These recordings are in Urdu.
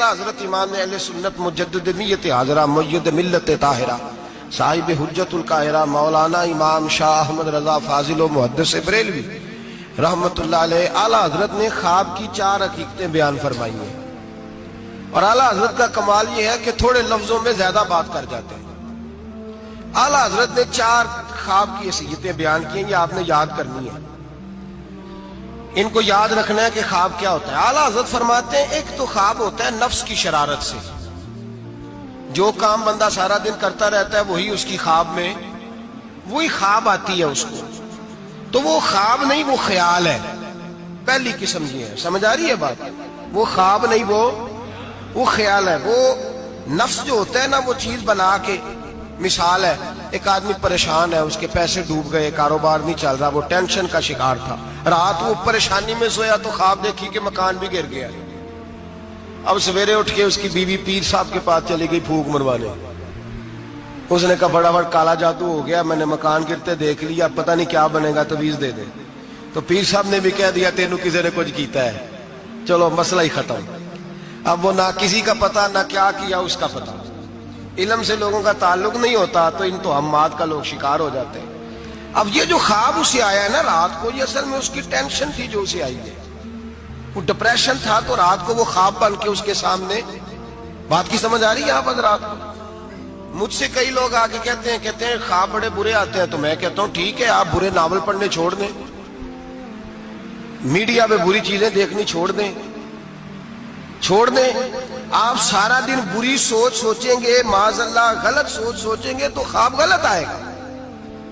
حضرت امام اہل سنت مجدد نیت حاضرہ مؤید ملت طاہرہ صاحب حجت القاہرہ مولانا امام شاہ احمد رضا فاضل و محدث بریلوی رحمت اللہ علیہ اعلیٰ حضرت نے خواب کی 4 حقیقتیں بیان فرمائی ہیں، اور اعلیٰ حضرت کا کمال یہ ہے کہ تھوڑے لفظوں میں زیادہ بات کر جاتے ہیں۔ اعلیٰ حضرت نے 4 خواب کی حیثیتیں بیان کی ہیں، یہ آپ نے یاد کرنی ہے، ان کو یاد رکھنا ہے کہ خواب کیا ہوتا ہے۔ اعلیٰ حضرت فرماتے ہیں ایک تو خواب ہوتا ہے نفس کی شرارت سے، جو کام بندہ سارا دن کرتا رہتا ہے وہی اس کی خواب میں وہی خواب آتی ہے اس کو، تو وہ خواب نہیں وہ خیال ہے، پہلی قسم یہ ہے، سمجھ آ رہی ہے بات؟ وہ خواب نہیں وہ خیال ہے۔ وہ نفس جو ہوتا ہے نا وہ چیز بنا کے، مثال ہے ایک آدمی پریشان ہے، اس کے پیسے ڈوب گئے، کاروبار نہیں چل رہا، وہ ٹینشن کا شکار تھا، رات وہ پریشانی میں سویا تو خواب دیکھی کہ مکان بھی گر گیا، اب سویرے اٹھ کے اس کی بیوی پیر صاحب کے پاس چلی گئی پھونک مروانے، اس نے کہا بڑا کالا جادو ہو گیا، میں نے مکان گرتے دیکھ لیا، پتہ نہیں کیا بنے گا، تویز دے دے۔ تو پیر صاحب نے بھی کہہ دیا تینوں کسی نے کچھ کیتا ہے، چلو مسئلہ ہی ختم۔ اب وہ نہ کسی کا پتہ نہ کیا کیا اس کا پتہ، علم سے لوگوں کا تعلق نہیں ہوتا تو ان توہمات کا لوگ شکار ہو جاتے ہیں۔ اب یہ جو خواب اسے آیا ہے نا رات کو، یہ اصل میں اس کی ٹینشن تھی جو اسے آئی ہے، وہ ڈپریشن تھا، تو رات کو وہ خواب بن کے اس کے سامنے، بات کی سمجھ آ رہی ہے آپ حضرات؟ مجھ سے کئی لوگ آ کے کہتے ہیں خواب بڑے برے آتے ہیں، تو میں کہتا ہوں ٹھیک ہے، آپ برے ناول پڑھنے چھوڑ دیں، میڈیا پہ بری چیزیں دیکھنی چھوڑ دیں، آپ سارا دن بری سوچ سوچیں گے، معاذ اللہ غلط سوچ سوچیں گے تو خواب غلط آئے گا،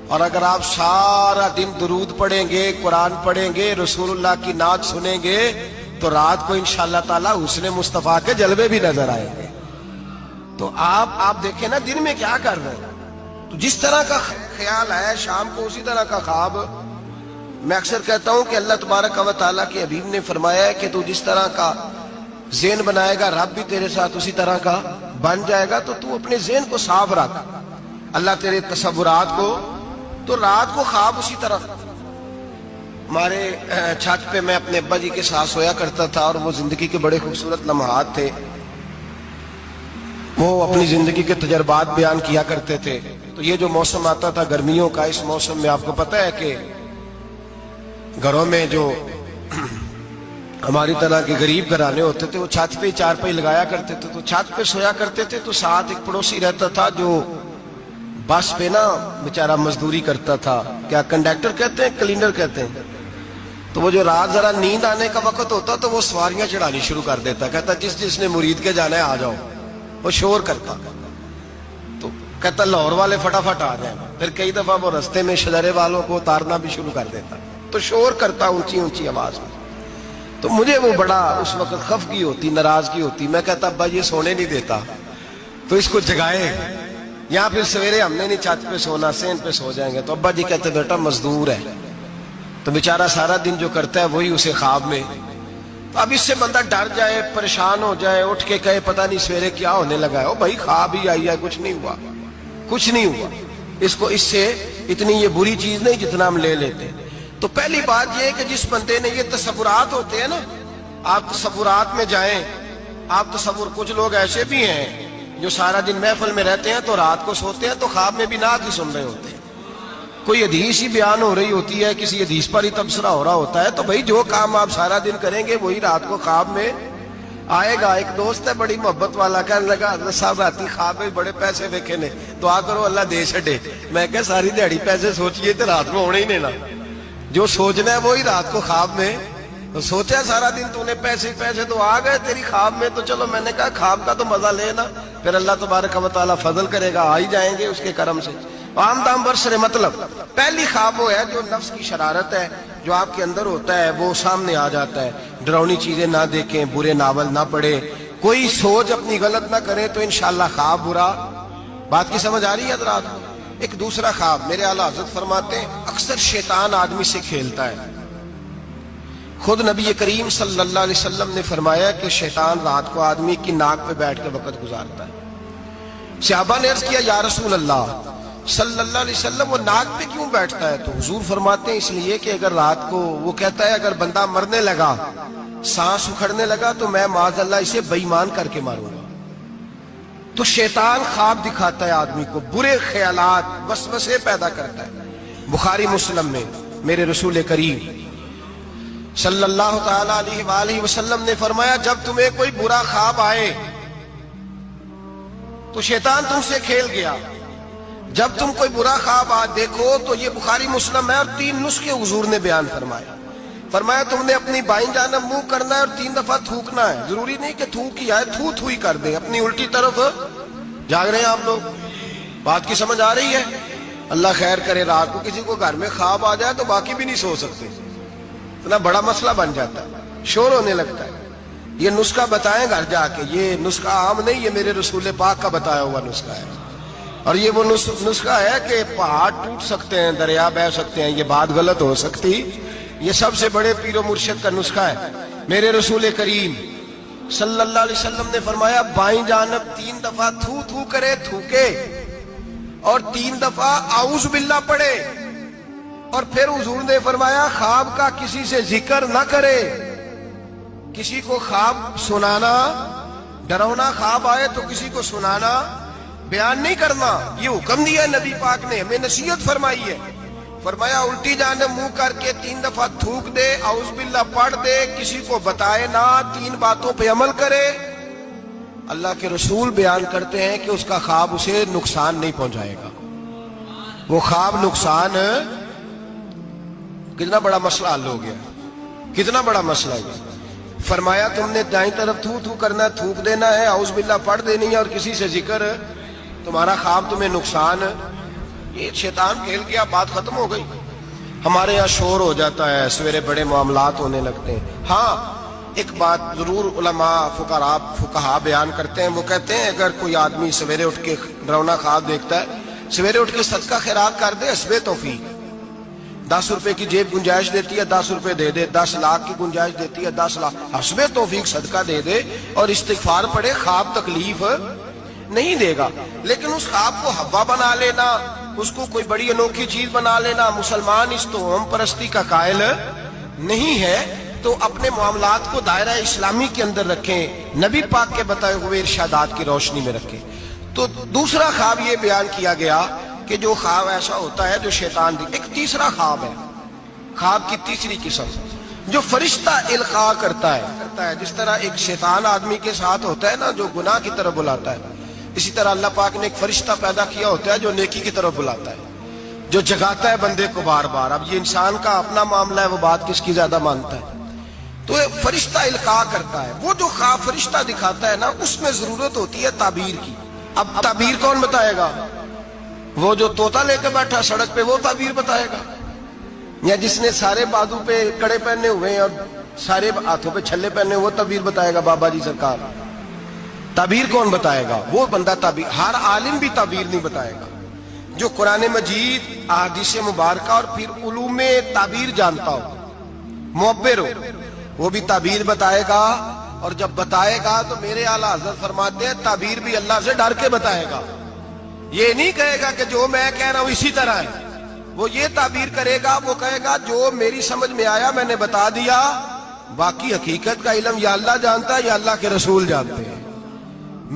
اور اگر آپ سارا دن درود پڑھیں گے، قرآن پڑھیں گے، رسول اللہ کی نعت سنیں گے تو رات کو انشاءاللہ تعالی حسن مصطفیٰ کے جلوے بھی نظر آئیں گے۔ تو آپ دیکھیں نا دن میں کیا کر رہے ہیں، تو جس طرح کا خیال ہے شام کو اسی طرح کا خواب۔ میں اکثر کہتا ہوں کہ اللہ تبارک و تعالیٰ کے حبیب نے فرمایا ہے کہ تو جس طرح کا ذہن بنائے گا رب بھی تیرے ساتھ اسی طرح کا بن جائے گا، تو اپنے ذہن کو صاف رکھ، اللہ تیرے تصورات کو، تو رات کو خواب اسی طرح۔ ہمارے چھت پہ میں اپنے ابا جی کے ساتھ سویا کرتا تھا، اور وہ زندگی کے بڑے خوبصورت لمحات تھے، وہ اپنی زندگی کے تجربات بیان کیا کرتے تھے۔ تو یہ جو موسم آتا تھا گرمیوں کا، اس موسم میں آپ کو پتہ ہے کہ گھروں میں جو ہماری طرح کے غریب گھرانے ہوتے تھے وہ چھت پہ 4 پائی لگایا کرتے تھے، تو چھت پہ سویا کرتے تھے، تو ساتھ ایک پڑوسی رہتا تھا جو بس پہ نا بیچارہ مزدوری کرتا تھا، کیا کنڈکٹر کہتے ہیں کلینر کہتے ہیں، تو وہ جو رات ذرا نیند آنے کا وقت ہوتا تو وہ سواریاں چڑھانی شروع کر دیتا، کہتا جس نے مرید کے جانا ہے آ جاؤ، وہ شور کرتا، تو کہتا لاہور والے فٹافٹ آ جائیں، پھر کئی دفعہ وہ رستے میں شجرے والوں کو اتارنا بھی شروع کر دیتا، تو شور کرتا اونچی آواز میں۔ تو مجھے وہ بڑا اس وقت خفگی ہوتی، ناراضگی ہوتی، میں کہتا ابا یہ سونے نہیں دیتا تو اس کو جگائے، یا پھر سویرے ہم نے نہیں چھت پہ سونا، سین پہ سو جائیں گے، تو ابا جی کہتے بیٹا مزدور ہے، تو بیچارہ سارا دن جو کرتا ہے وہی اسے خواب میں، تو اب اس سے بندہ ڈر جائے، پریشان ہو جائے، اٹھ کے کہے پتہ نہیں سویرے کیا ہونے لگا ہے، او بھائی خواب ہی آئی ہے، کچھ نہیں ہوا، اس سے اتنی یہ بری چیز نہیں جتنا ہم لے لیتے ہیں۔ تو پہلی بات یہ ہے کہ جس بندے نے یہ تصورات ہوتے ہیں نا، آپ تصورات میں جائیں، کچھ لوگ ایسے بھی ہیں جو سارا دن محفل میں رہتے ہیں تو رات کو سوتے ہیں تو خواب میں بھی نعت ہی سن رہے ہوتے ہیں، کوئی حدیث ہی بیان ہو رہی ہوتی ہے، کسی حدیث پر ہی تبصرہ ہو رہا ہوتا ہے، تو بھائی جو کام آپ سارا دن کریں گے وہی رات کو خواب میں آئے گا۔ ایک دوست ہے بڑی محبت والا، کہنے لگا حضرت صاحب راتی خواب میں بڑے پیسے دیکھے نے، دعا کرو اللہ دے چھڑے۔ میں کہا ساری دیہڑی پیسے سوچیے تو رات میں ہونے ہی نہیں نا، جو سوچنا ہے وہی رات کو خواب میں، تو سوچا سارا دن تو نے پیسے تو آ گئے تیری خواب میں، تو چلو میں نے کہا خواب کا تو مزہ لینا، پھر اللہ تبارک و تعالیٰ فضل کرے گا، آ ہی جائیں گے اس کے کرم سے۔ عام دام برسر مطلب پہلی خواب وہ ہے جو نفس کی شرارت ہے، جو آپ کے اندر ہوتا ہے وہ سامنے آ جاتا ہے۔ ڈراؤنی چیزیں نہ دیکھیں، برے ناول نہ پڑھیں، کوئی سوچ اپنی غلط نہ کریں تو انشاءاللہ خواب برا۔ بات کی سمجھ آ رہی ہے حضرات؟ ایک دوسرا خواب، میرے اعلیٰ حضرت فرماتے ہیں اکثر شیطان آدمی سے کھیلتا ہے، خود نبی کریم صلی اللہ علیہ وسلم نے فرمایا کہ شیطان رات کو آدمی کی ناک پہ بیٹھ کے وقت گزارتا ہے۔ صحابہ نے عرض کیا یا رسول اللہ صلی اللہ علیہ وسلم وہ ناک پہ کیوں بیٹھتا ہے؟ تو حضور فرماتے ہیں اس لیے کہ اگر رات کو وہ کہتا ہے اگر بندہ مرنے لگا سانس اکھڑنے لگا تو میں معاذ اللہ اسے بے ایمان کر کے ماروں گا۔ تو شیطان خواب دکھاتا ہے آدمی کو، برے خیالات وسوسے پیدا کرتا ہے۔ بخاری مسلم میں میرے رسول کریم صلی اللہ تعالی علیہ وآلہ وسلم نے فرمایا جب تمہیں کوئی برا خواب آئے تو شیطان تم سے کھیل گیا، جب تم کوئی برا خواب دیکھو تو یہ بخاری مسلم ہے، اور 3 نسخے حضور نے بیان فرمایا تم نے اپنی بائیں جانب منہ کرنا ہے اور 3 دفعہ تھوکنا ہے۔ ضروری نہیں کہ تھوک ہی آئے، تھو ہی کر دیں، اپنی الٹی طرف۔ جاگ رہے ہیں آپ لوگ؟ بات کی سمجھ آ رہی ہے؟ اللہ خیر کرے، رات کو کسی کو گھر میں خواب آ جائے تو باقی بھی نہیں سو سکتے، اتنا بڑا مسئلہ بن جاتا ہے، شور ہونے لگتا ہے۔ یہ نسخہ بتائیں گھر جا کے، یہ نسخہ عام نہیں، یہ میرے رسول پاک کا بتایا ہوا نسخہ ہے، اور یہ وہ نسخہ ہے کہ پہاڑ ٹوٹ سکتے ہیں، دریا بہہ سکتے ہیں، یہ بات غلط ہو سکتی، یہ سب سے بڑے پیر و مرشد کا نسخہ ہے۔ میرے رسول کریم صلی اللہ علیہ وسلم نے فرمایا بائیں جانب 3 دفعہ تھو کرے، تھوکے، اور 3 دفعہ اعوذ باللہ پڑھے، اور پھر حضور نے فرمایا خواب کا کسی سے ذکر نہ کرے، کسی کو خواب سنانا، ڈراؤنا خواب آئے تو کسی کو سنانا، بیان نہیں کرنا، یہ حکم دیا ہے نبی پاک نے، ہمیں نصیحت فرمائی ہے۔ فرمایا الٹی جانب منہ کر کے 3 دفعہ تھوک دے، اعوذ باللہ پڑھ دے، کسی کو بتائے نہ، 3 باتوں پہ عمل کرے۔ اللہ کے رسول بیان کرتے ہیں کہ اس کا خواب اسے نقصان نہیں پہنچائے گا، وہ خواب نقصان۔ کتنا بڑا مسئلہ حل ہو گیا، کتنا بڑا مسئلہ ہے۔ فرمایا تم نے دائیں طرف تھو کرنا ہے، تھوک دینا ہے، اعوذ باللہ پڑھ دینی ہے، اور کسی سے ذکر، تمہارا خواب تمہیں نقصان۔ یہ شیطان کھیل گیا، بات ختم ہو گئی۔ ہمارے یہاں شور ہو جاتا ہے، سویرے بڑے معاملات ہونے لگتے ہیں۔ ہاں ایک بات ضرور علماء فقہا بیان کرتے ہیں، وہ کہتے ہیں اگر کوئی آدمی سویرے اٹھ کے ڈراؤنا خواب دیکھتا ہے، سویرے اٹھ کے صدقہ خیرات کر دے، حسب توفیق۔ 10 روپے کی جیب گنجائش دیتی ہے، 10 روپے دے دے، 10 لاکھ کی گنجائش دیتی ہے، 10 لاکھ، حسب توفیق صدقہ دے دے اور استغفار پڑھے، خواب تکلیف نہیں دے گا۔ لیکن اس خواب کو ہوا بنا لینا، اس کو کوئی بڑی انوکھی چیز بنا لینا، مسلمان اس توہم پرستی کا قائل نہیں ہے، تو اپنے معاملات کو دائرہ اسلامی کے اندر رکھیں، نبی پاک کے بتائے ہوئے ارشادات کی روشنی میں رکھیں۔ تو دوسرا خواب یہ بیان کیا گیا کہ جو خواب ایسا ہوتا ہے جو شیطان ایک تیسرا خواب ہے، خواب کی تیسری قسم جو فرشتہ القاء کرتا ہے، جس طرح ایک شیطان آدمی کے ساتھ ہوتا ہے نا جو گناہ کی طرف بلاتا ہے، اسی طرح اللہ پاک نے ایک فرشتہ پیدا کیا ہوتا ہے جو نیکی کی طرف بلاتا ہے، جو جگاتا ہے بندے کو بار بار۔ اب یہ انسان کا اپنا معاملہ ہے، وہ بات کس کی زیادہ مانتا ہے، تو فرشتہ القاء کرتا ہے۔ وہ جو خواب فرشتہ دکھاتا ہے نا، اس میں ضرورت ہوتی ہے تعبیر کی۔ اب تعبیر کون بتائے گا؟ وہ جو طوطا لے کے بیٹھا سڑک پہ، وہ تعبیر بتائے گا، یا جس نے سارے بازو پہ کڑے پہنے ہوئے ہیں اور سارے ہاتھوں پہ چھلے پہنے ہوئے، وہ تعبیر بتائے گا؟ بابا جی سرکار تعبیر کون بتائے گا؟ وہ بندہ تعبیر، ہر عالم بھی تعبیر نہیں بتائے گا۔ جو قرآن مجید، احادیث مبارکہ اور پھر علوم تعبیر جانتا ہو، معبر ہو، وہ بھی تعبیر بتائے گا، اور جب بتائے گا تو میرے اعلیٰ حضرت فرماتے ہیں تعبیر بھی اللہ سے ڈر کے بتائے گا۔ یہ نہیں کہے گا کہ جو میں کہہ رہا ہوں اسی طرح ہے، وہ یہ تعبیر کرے گا، وہ کہے گا جو میری سمجھ میں آیا میں نے بتا دیا، باقی حقیقت کا علم یا اللہ جانتا ہے یا اللہ کے رسول جانتے ہیں۔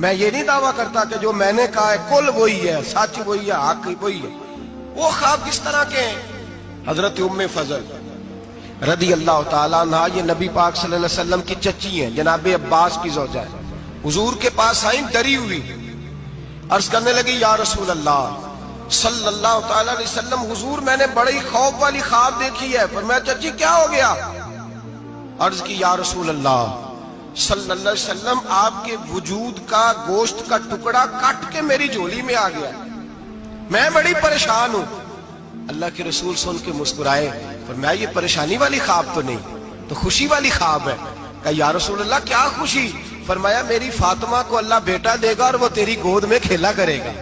میں یہ نہیں دعویٰ کرتا کہ جو میں نے کہا ہے کل وہی ہے، سچ وہی ہے، حق وہی ہے۔ وہ خواب کس طرح کے ہیں؟ حضرت ام فضل رضی اللہ تعالیٰ عنہ، یہ نبی پاک صلی اللہ علیہ وسلم کی چچی ہیں، جناب عباس کی زوجہ ہے، حضور کے پاس آئیں ڈری ہوئی، عرض کرنے لگی یا رسول اللہ صلی اللہ تعالیٰ علیہ وسلم، حضور میں نے بڑی خوف والی خواب دیکھی ہے۔ فرمایا چچی کیا ہو گیا؟ عرض کی یا رسول اللہ صلی اللہ علیہ وسلم، آپ کے وجود کا گوشت کا ٹکڑا کٹ کے میری جھولی میں آ گیا، میں بڑی پریشان ہوں۔ اللہ کے رسول سن کے مسکرائے، فرمایا یہ پریشانی والی خواب تو نہیں، تو خوشی والی خواب ہے۔ کہا یا رسول اللہ کیا خوشی؟ فرمایا میری فاطمہ کو اللہ بیٹا دے گا اور وہ تیری گود میں کھیلا کرے گا۔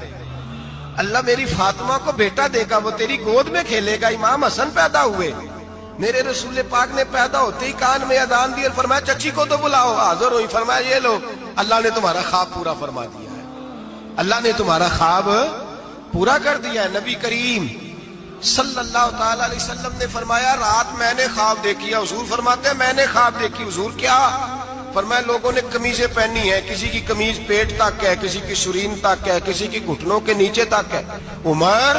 اللہ میری فاطمہ کو بیٹا دے گا، وہ تیری گود میں کھیلے گا۔ امام حسن پیدا ہوئے، میرے رسول پاک نے پیدا ہوتے ہی کان میں اذان دی اور فرمایا چچی کو تو بلاؤ، حاضر ہوئی۔ فرمایا یہ لو، اللہ نے تمہارا خواب پورا فرما دیا ہے، اللہ نے تمہارا خواب پورا کر دیا ہے۔ نبی کریم صلی اللہ تعالی علیہ وسلم نے فرمایا رات میں نے خواب دیکھی ہے. حضور فرماتے ہیں میں نے خواب دیکھی. حضور کیا؟ فرمایا لوگوں نے قمیضیں پہنی ہیں, کسی کی قمیض پیٹ تک ہے, کسی کی شرین تک ہے, کسی کی گھٹنوں کے نیچے تک ہے. عمر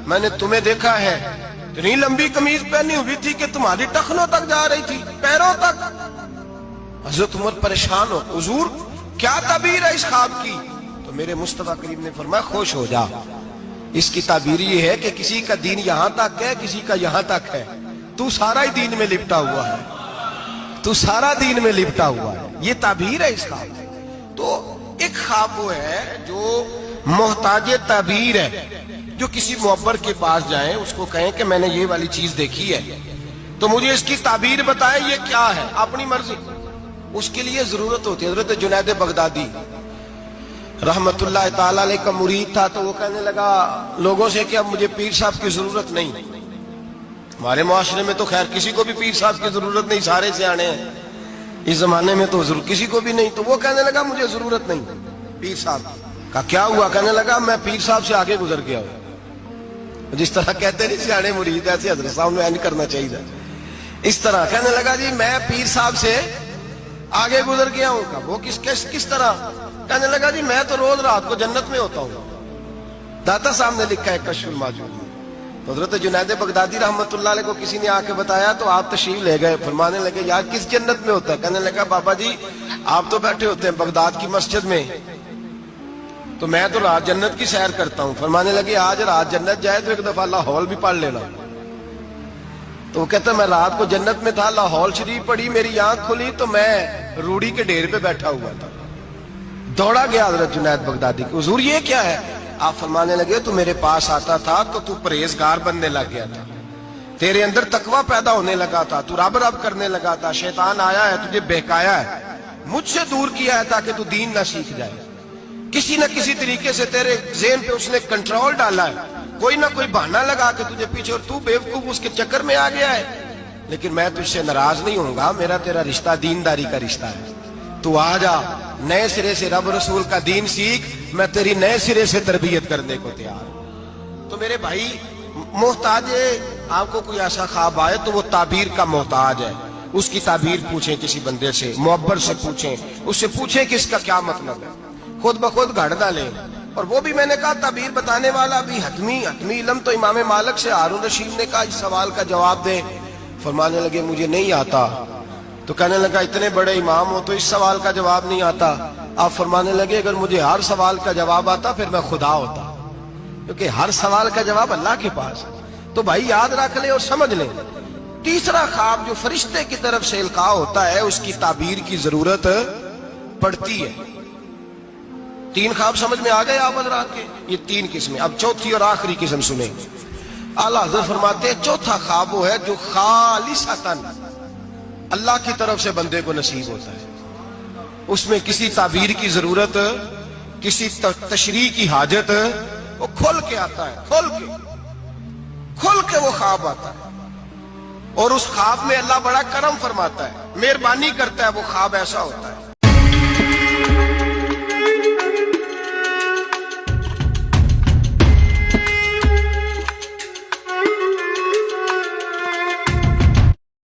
میں نے تمہیں دیکھا ہے اتنی لمبی قمیض پہنی ہوئی تھی کہ تمہاری ٹخنوں تک جا رہی تھی, پیروں تک. حضرت عمر پریشان ہو, حضور کیا تعبیر ہے اس خواب کی؟ تو میرے مصطفیٰ کریم نے فرمایا خوش ہو جا, اس کی تعبیر یہ ہے کہ کسی کا دین یہاں تک ہے, کسی کا یہاں تک ہے, تو سارا ہی دین میں لپٹا ہوا ہے, تو سارا دین میں لپٹا ہوا ہے. یہ تعبیر ہے اس خواب. تو ایک خواب وہ ہے جو محتاج تعبیر ہے, جو کسی معبر کے پاس جائیں اس کو کہیں کہ میں نے یہ والی چیز دیکھی ہے تو مجھے اس کی تعبیر بتائیں یہ کیا ہے, اپنی مرضی. اس کے لیے ضرورت ہوتی ہے. حضرت جنید بغدادی رحمت اللہ تعالی علیہ کا مرید تھا, تو وہ کہنے لگا لوگوں سے کہ اب مجھے پیر صاحب کی ضرورت نہیں. ہمارے معاشرے میں تو خیر کسی کو بھی پیر صاحب کی ضرورت نہیں, سارے سیانے ہیں. اس زمانے میں تو کسی کو بھی نہیں. تو وہ کہنے لگا مجھے ضرورت نہیں پیر صاحب کا. کیا ہوا؟ کہنے لگا میں پیر صاحب سے آگے گزر گیا ہوں. جس طرح کہتے نہیں سیانے مرید, ایسے حضرت صاحب میں نہیں کرنا چاہیے. اس طرح کہنے لگا جی میں پیر صاحب سے آگے گزر گیا ہوں. وہ کس طرح؟ کہنے لگا جی میں تو روز رات کو جنت میں ہوتا ہوں. داتا صاحب نے لکھا ہے کشف الماجون. حضرت جنید بغدادی رحمت اللہ علیہ کو کسی نے آ کے بتایا تو آپ تشریف لے گئے. فرمانے لگے یار کس جنت میں ہوتا ہے؟ کہنے لگا بابا جی آپ تو بیٹھے ہوتے ہیں بغداد کی مسجد میں, تو میں تو رات جنت کی سیر کرتا ہوں. فرمانے لگے آج رات جنت جائے تو ایک دفعہ لاہور بھی پڑھ لینا. تو وہ کہتا میں رات کو جنت میں تھا, لاہور شریف پڑھی, میری آنکھ کھلی تو میں روڑی کے ڈھیر پہ بیٹھا ہوا تھا. دوڑا گیا حضرت جنید بغدادی کو, حضور یہ کیا ہے؟ آپ فرمانے لگے تو میرے پاس آتا تھا تو تو پرہیزگار بننے لگ گیا تھا, تیرے اندر تقویٰ پیدا ہونے لگا تھا, تو رب رب کرنے لگا تھا. شیطان آیا ہے تجھے بہکایا ہے, مجھ سے دور کیا ہے تاکہ تو دین نہ سیکھ جائے. کسی نہ کسی طریقے سے تیرے ذہن پہ اس نے کنٹرول ڈالا ہے, کوئی نہ کوئی بہانہ لگا کے تجھے پیچھے, اور تو بیوقوف اس کے چکر میں آ گیا ہے. لیکن میں تجھ سے ناراض نہیں ہوں گا, میرا تیرا رشتہ دینداری کا رشتہ ہے. تو آ جا نئے سرے سے رب رسول کا دین سیکھ, میں تیری نئے سرے سے تربیت کرنے کو تیار ہوں. تو میرے بھائی محتاج ہے, آپ کو کوئی ایسا خواب آئے تو وہ تعبیر کا محتاج ہے. اس کی تعبیر پوچھیں کسی بندے سے, معبر سے پوچھیں, اس سے پوچھیں کہ اس کا کیا مطلب ہے, خود بخود گھڑ نہ لیں. اور وہ بھی میں نے کہا تعبیر بتانے والا بھی حتمی علم تو امام مالک سے. ہارون رشید نے کہا اس سوال کا جواب دے. فرمانے لگے مجھے نہیں آتا. تو کہنے لگا اتنے بڑے امام ہو تو اس سوال کا جواب نہیں آتا. آپ فرمانے لگے اگر مجھے ہر سوال کا جواب آتا پھر میں خدا ہوتا, کیونکہ ہر سوال کا جواب اللہ کے پاس ہے. تو بھائی یاد رکھ لیں اور سمجھ لیں, تیسرا خواب جو فرشتے کی طرف سے القاء ہوتا ہے اس کی تعبیر کی ضرورت پڑتی ہے. 3 خواب سمجھ میں آ گئے آپ حضرات کے؟ یہ 3 قسمیں. اب چوتھی اور آخری قسم سنیں. اعلیٰ حضرت فرماتے ہیں چوتھا خواب وہ ہے جو خالصتاً اللہ کی طرف سے بندے کو نصیب ہوتا ہے. اس میں کسی تعبیر کی ضرورت, کسی تشریح کی حاجت, وہ کھل کے آتا ہے, کھل کے وہ خواب آتا ہے. اور اس خواب میں اللہ بڑا کرم فرماتا ہے, مہربانی کرتا ہے, وہ خواب ایسا ہوتا ہے.